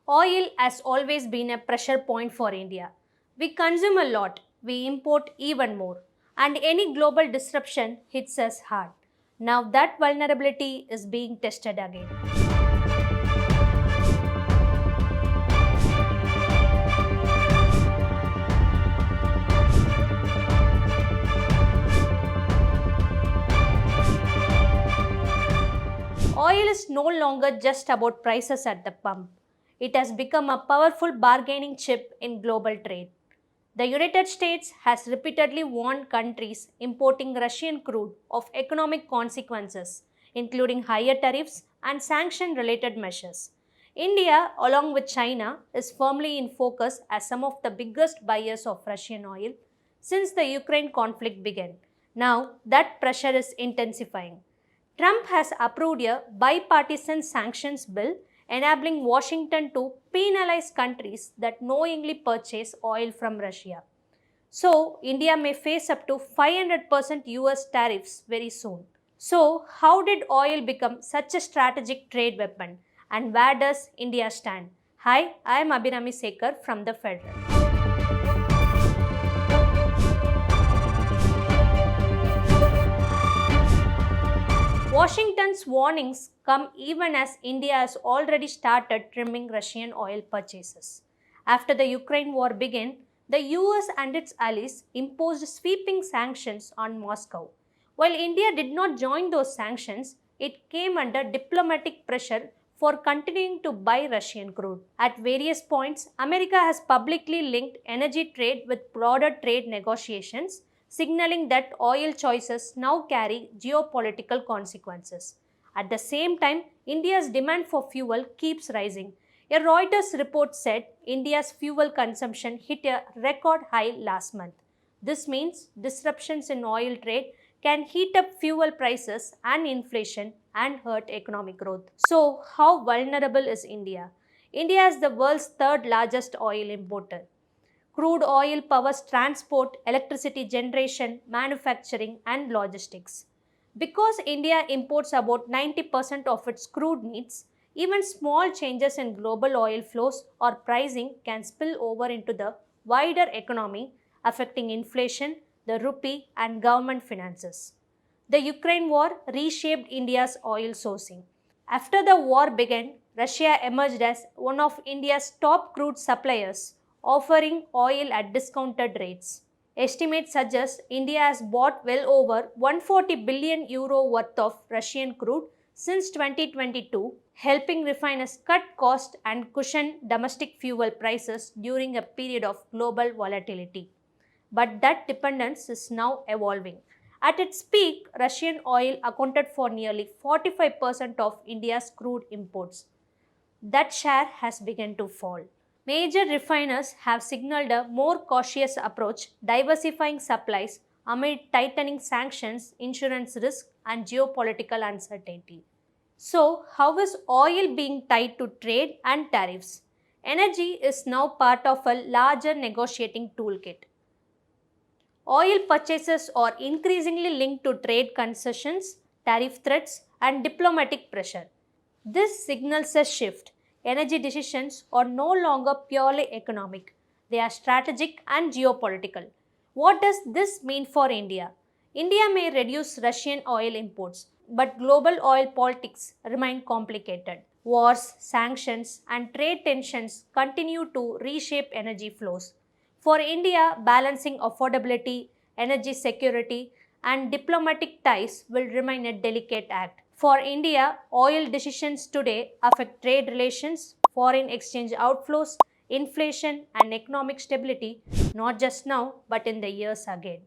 Oil has always been a pressure point for India. We consume a lot, we import even more, and any global disruption hits us hard. Now that vulnerability is being tested again. Oil is no longer just about prices at the pump. It has become a powerful bargaining chip in global trade. The United States has repeatedly warned countries importing Russian crude of economic consequences, including higher tariffs and sanction related measures. India, along with China, is firmly in focus as some of the biggest buyers of Russian oil since the Ukraine conflict began. Now, that pressure is intensifying. Trump has approved a bipartisan sanctions bill enabling Washington to penalize countries that knowingly purchase oil from Russia. So, India may face up to 500% US tariffs very soon. So, how did oil become such a strategic trade weapon and where does India stand? Hi, I am Abhinami Sekar from the Federal. Washington's warnings come even as India has already started trimming Russian oil purchases. After the Ukraine war began, the US and its allies imposed sweeping sanctions on Moscow. While India did not join those sanctions, it came under diplomatic pressure for continuing to buy Russian crude. At various points, America has publicly linked energy trade with broader trade negotiations, signaling that oil choices now carry geopolitical consequences. At the same time, India's demand for fuel keeps rising. A Reuters report said India's fuel consumption hit a record high last month. This means disruptions in oil trade can heat up fuel prices and inflation and hurt economic growth. So, how vulnerable is India? India is the world's third largest oil importer. Crude oil powers transport, electricity generation, manufacturing, and logistics. Because India imports about 90% of its crude needs, even small changes in global oil flows or pricing can spill over into the wider economy, affecting inflation, the rupee, and government finances. The Ukraine war reshaped India's oil sourcing. After the war began, Russia emerged as one of India's top crude suppliers, offering oil at discounted rates. Estimates suggest India has bought well over 140 billion euro worth of Russian crude since 2022, helping refiners cut costs and cushion domestic fuel prices during a period of global volatility. But that dependence is now evolving. At its peak, Russian oil accounted for nearly 45% of India's crude imports. That share has begun to fall. Major refiners have signaled a more cautious approach, diversifying supplies amid tightening sanctions, insurance risk, and geopolitical uncertainty. So, how is oil being tied to trade and tariffs? Energy is now part of a larger negotiating toolkit. Oil purchases are increasingly linked to trade concessions, tariff threats, and diplomatic pressure. This signals a shift. Energy decisions are no longer purely economic, they are strategic and geopolitical. What does this mean for India? India may reduce Russian oil imports, but global oil politics remain complicated. Wars, sanctions, and trade tensions continue to reshape energy flows. For India, balancing affordability, energy security, and diplomatic ties will remain a delicate act. For India, oil decisions today affect trade relations, foreign exchange outflows, inflation, and economic stability, not just now but in the years ahead.